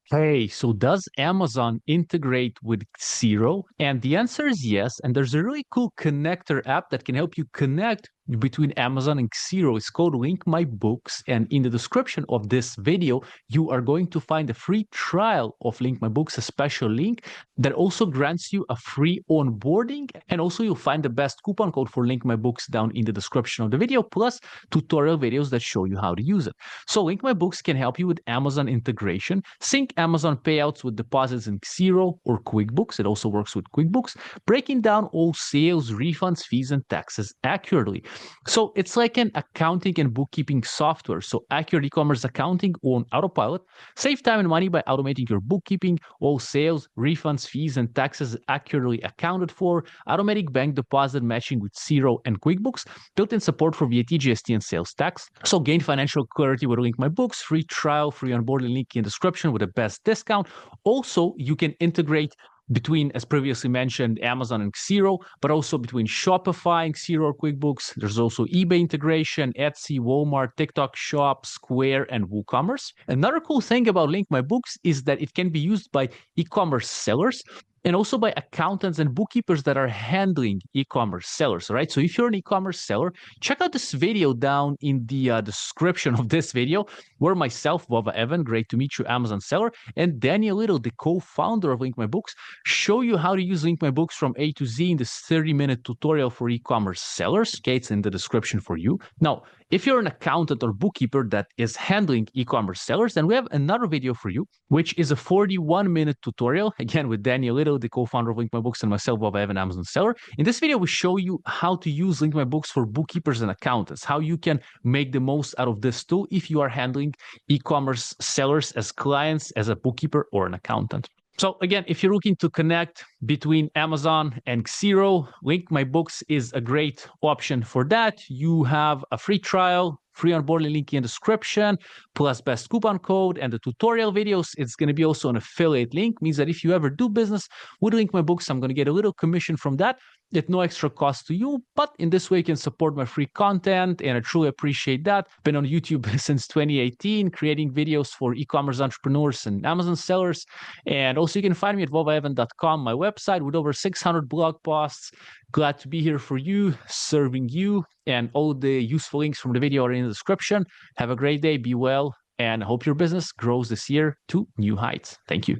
Hey, so does Amazon integrate with Xero? And the answer is yes. And there's a really cool connector app that can help you connect between Amazon and Xero. It's called Link My Books. And in the description of this video, you are going to find a free trial of Link My Books, a special link that also grants you a free onboarding. And also you'll find the best coupon code for Link My Books down in the description of the video, plus tutorial videos that show you how to use it. So Link My Books can help you with Amazon integration, sync Amazon payouts with deposits in Xero or QuickBooks. It also works with QuickBooks, breaking down all sales, refunds, fees, and taxes accurately. So it's like an accounting and bookkeeping software. So accurate e-commerce accounting on autopilot. Save time and money by automating your bookkeeping. All sales, refunds, fees, and taxes accurately accounted for. Automatic bank deposit matching with Xero and QuickBooks. Built-in support for VAT, GST, and sales tax. So gain financial clarity with Link My Books. Free trial, free onboarding link in the description with the best discount. Also, you can integrate between, as previously mentioned, Amazon and Xero, but also between Shopify and Xero or QuickBooks. There's also eBay integration, Etsy, Walmart, TikTok Shop, Square, and WooCommerce. Another cool thing about Link My Books is that it can be used by e-commerce sellers and also by accountants and bookkeepers that are handling e-commerce sellers, right? So if you're an e-commerce seller, check out this video down in the description of this video, where myself, Vova Evan, great to meet you, Amazon seller, and Daniel Little, the co-founder of Link My Books, show you how to use Link My Books from A to Z in this 30-minute tutorial for e-commerce sellers. Okay, it's in the description for you. Now, if you're an accountant or bookkeeper that is handling e-commerce sellers, then we have another video for you, which is a 41-minute tutorial, again, with Daniel Little, the co-founder of Link My Books, and myself, Bob, I have an Amazon seller. In this video, we show you how to use Link My Books for bookkeepers and accountants, how you can make the most out of this tool if you are handling e-commerce sellers as clients, as a bookkeeper or an accountant. So again, if you're looking to connect between Amazon and Xero, Link My Books is a great option for that. You have a free trial, free onboarding link in the description, plus best coupon code and the tutorial videos. It's going to be also an affiliate link, means that if you ever do business with Link My Books, I'm going to get a little commission from that at no extra cost to you. But in this way, you can support my free content, and I truly appreciate that. Been on YouTube since 2018, creating videos for e-commerce entrepreneurs and Amazon sellers. And also you can find me at vovaevan.com, my website, with over 600 blog posts. Glad to be here for you, serving you, and all the useful links from the video are in the description. Have a great day, be well, and I hope your business grows this year to new heights. Thank you.